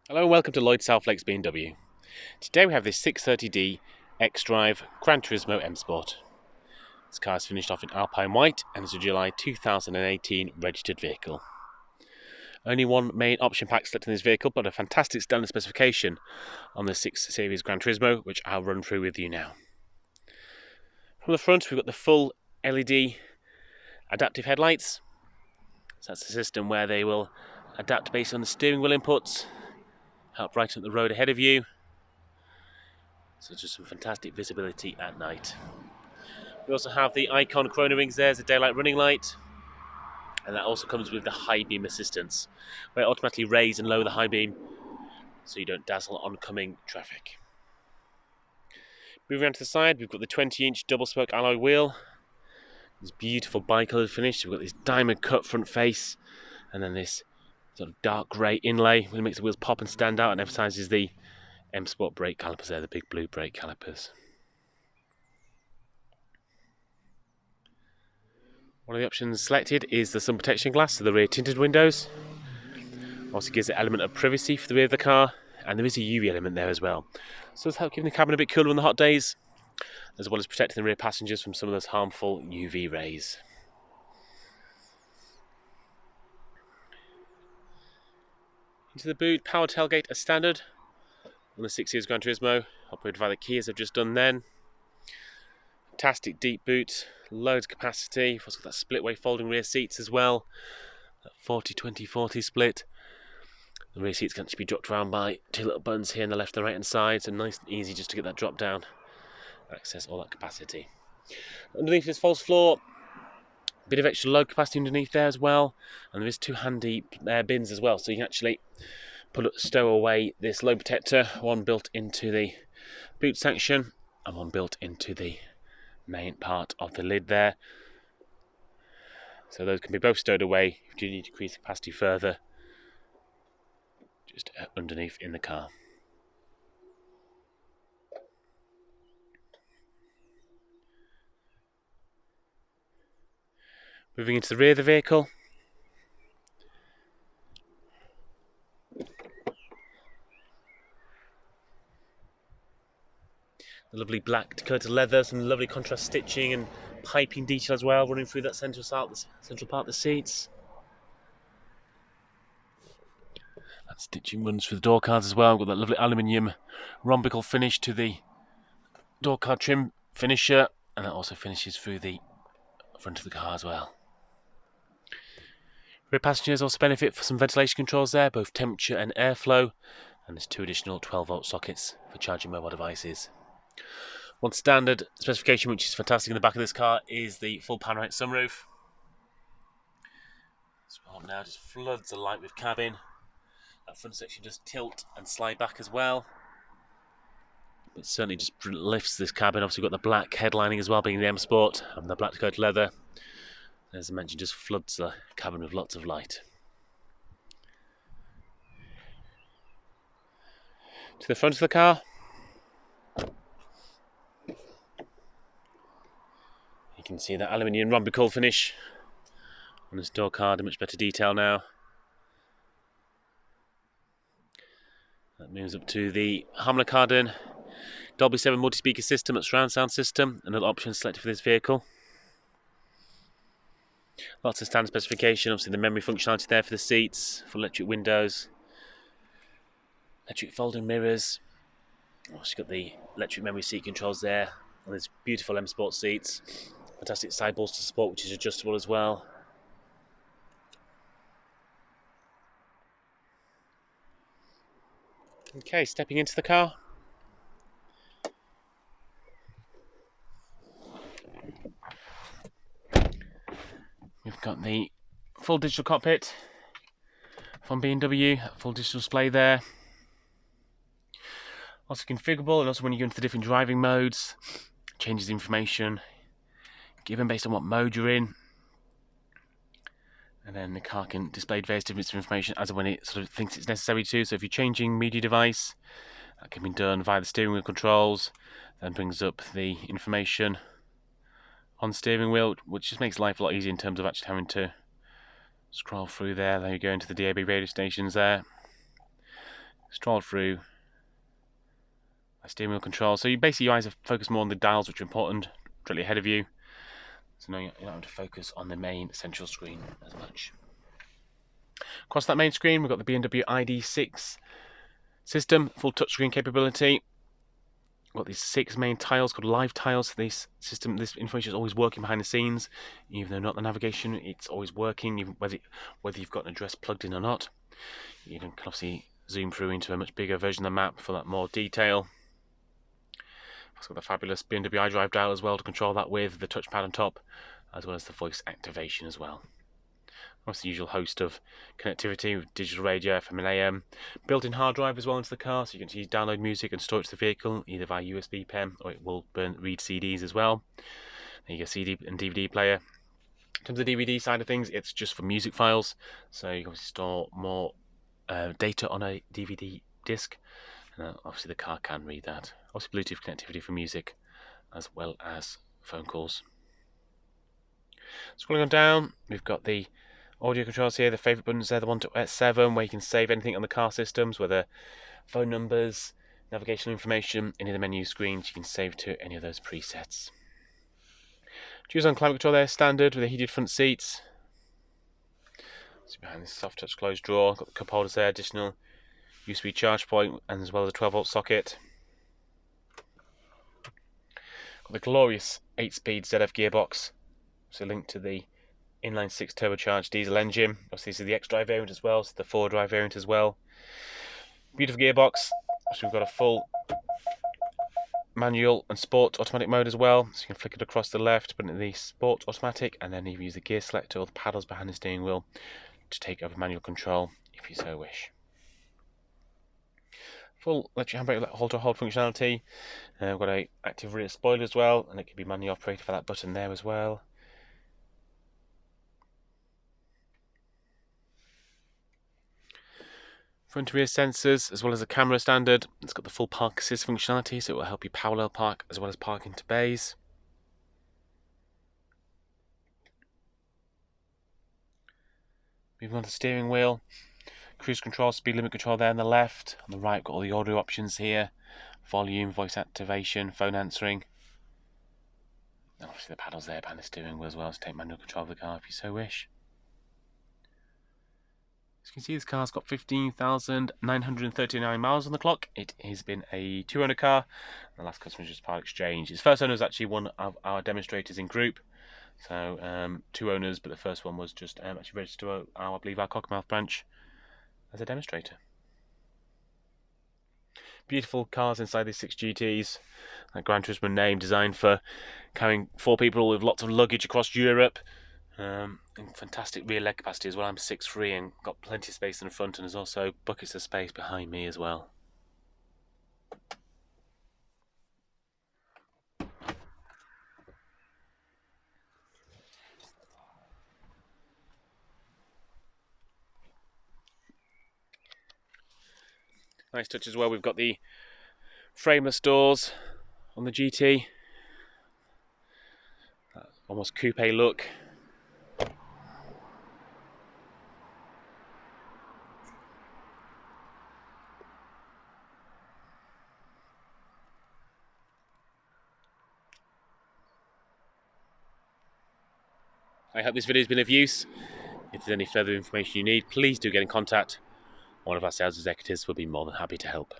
Hello and welcome to Lloyd South Lakes BMW. Today we have this 630D xDrive Gran Turismo M Sport. This car is finished off in Alpine White and is a July 2018 registered vehicle. Only one main option pack selected in this vehicle, but a fantastic standard specification on the 6 Series Gran Turismo, which I'll run through with you now. From the front we've got the full LED adaptive headlights. So that's a system where they will adapt based on the steering wheel inputs, help brighten up the road ahead of you. So just some fantastic visibility at night. We also have the icon chrono rings there as a daylight running light, and that also comes with the high beam assistance, where it automatically raise and lower the high beam so you don't dazzle oncoming traffic. Moving on to the side, we've got the 20-inch double spoke alloy wheel. This beautiful bi-coloured finish. We've got this diamond cut front face, and then this sort of dark grey inlay, which makes the wheels pop and stand out and emphasises the M Sport brake calipers there, the big blue brake calipers. One of the options selected is the sun protection glass, so the rear tinted windows. Also gives the element of privacy for the rear of the car, and there is a UV element there as well. So this helps keep the cabin a bit cooler on the hot days, as well as protecting the rear passengers from some of those harmful UV rays. Into the boot, power tailgate as standard on the 6 Series Gran Turismo, operated by the key as I've just done then. Fantastic deep boot, loads of capacity. We've also got that split way folding rear seats as well, that 40-20-40 split. The rear seats can actually be dropped around by two little buttons here on the left and right hand side, so nice and easy just to get that drop down, access all that capacity. Underneath this false floor, a bit of extra load capacity underneath there as well, and there is two handy bins as well, so you can actually stow away this load protector, one built into the boot section and one built into the main part of the lid there. So those can be both stowed away if you need to increase the capacity further, just underneath in the car. Moving into the rear of the vehicle, the lovely black Dakota leather, some lovely contrast stitching and piping detail as well, running through that central part of the seats. That stitching runs through the door cards as well. We've got that lovely aluminium rhombical finish to the door card trim finisher, and that also finishes through the front of the car as well. Rear passengers also benefit for some ventilation controls there, both temperature and airflow, and there's two additional 12-volt sockets for charging mobile devices. One standard specification which is fantastic in the back of this car is the full panoramic sunroof. This one now just floods the light with cabin. That front section does tilt and slide back as well. It certainly just lifts this cabin. Obviously we've got the black headlining as well, being the M Sport, and the black Dakota leather. As I mentioned, just floods the cabin with lots of light. To the front of the car, you can see that aluminium rhombical finish on this door card in much better detail now. That moves up to the Harman Kardon Dolby 7 multi-speaker system, that's surround sound system, another option selected for this vehicle. Lots of standard specification, obviously the memory functionality there for the seats, full electric windows, electric folding mirrors. Also got the electric memory seat controls there on these beautiful M Sport seats. Fantastic side bolster support which is adjustable as well. Okay, stepping into the car. We've got the full digital cockpit from BMW, full digital display there. Also configurable, and also when you go into the different driving modes, changes the information given based on what mode you're in. And then the car can display various different bits of information as and when it sort of thinks it's necessary to. So if you're changing media device, that can be done via the steering wheel controls, then brings up the information on the steering wheel, which just makes life a lot easier in terms of actually having to scroll through there. There you go into the DAB radio stations there. strolled through my steering wheel control. So you basically, your eyes are focused more on the dials, which are important, directly ahead of you. So now you don't have to focus on the main central screen as much. Across that main screen, we've got the BMW ID.6 system, full touchscreen capability. We've got these 6 main tiles called live tiles. This system, this information is always working behind the scenes, even though not the navigation. It's always working, even whether you've got an address plugged in or not. You can obviously zoom through into a much bigger version of the map for that more detail. It's got the fabulous BMW xDrive dial as well to control that with, the touchpad on top, as well as the voice activation as well. Obviously the usual host of connectivity with digital radio, FM and AM, built-in hard drive as well into the car, so you can download music and store it to the vehicle, either via USB pen, or it will read CDs as well. There you go, CD and DVD player. In terms of the DVD side of things, it's just for music files, so you can obviously store more data on a DVD disc, and obviously the car can read that. Also Bluetooth connectivity for music, as well as phone calls. Scrolling on down, we've got the audio controls here, the favourite buttons there, the 1 to 7, where you can save anything on the car systems, whether phone numbers, navigational information, any of the menu screens, you can save to any of those presets. Choose on climate control there, standard, with the heated front seats. So behind this soft touch closed drawer, got the cup holders there, additional USB charge point, and as well as a 12-volt socket. Got the glorious 8-speed ZF gearbox, so linked to the inline 6 turbocharged diesel engine. Obviously this is the xDrive variant as well, so the 4-drive variant as well. Beautiful gearbox. So we've got a full manual and sport automatic mode as well, so you can flick it across the left, put it in the sport automatic, and then you use the gear selector or the paddles behind the steering wheel to take over manual control if you so wish. Full electric handbrake hold-to-hold functionality. We've got a active rear spoiler as well, and it can be manually operated for that button there as well. Front and rear sensors, as well as a camera standard. It's got the full park assist functionality, so it will help you parallel park as well as park into bays. Moving on to the steering wheel. Cruise control, speed limit control there on the left. On the right, got all the audio options here. Volume, voice activation, phone answering. And obviously the paddles there behind the steering wheel as well to take manual control of the car if you so wish. As you can see, this car's got 15,939 miles on the clock. It has been a 2-owner car. The last customer just part exchange. Its first owner was actually one of our demonstrators in group. So 2 owners, but the first one was just actually registered to I believe our Cockermouth branch as a demonstrator. Beautiful cars inside these 6 GTs. A Gran Turismo name, designed for carrying 4 people with lots of luggage across Europe. And fantastic rear leg capacity as well. I'm 6'3" and got plenty of space in the front, and there's also buckets of space behind me as well. Nice touch as well. We've got the frameless doors on the GT. Almost coupe look. I hope this video has been of use. If there's any further information you need, please do get in contact. One of our sales executives will be more than happy to help.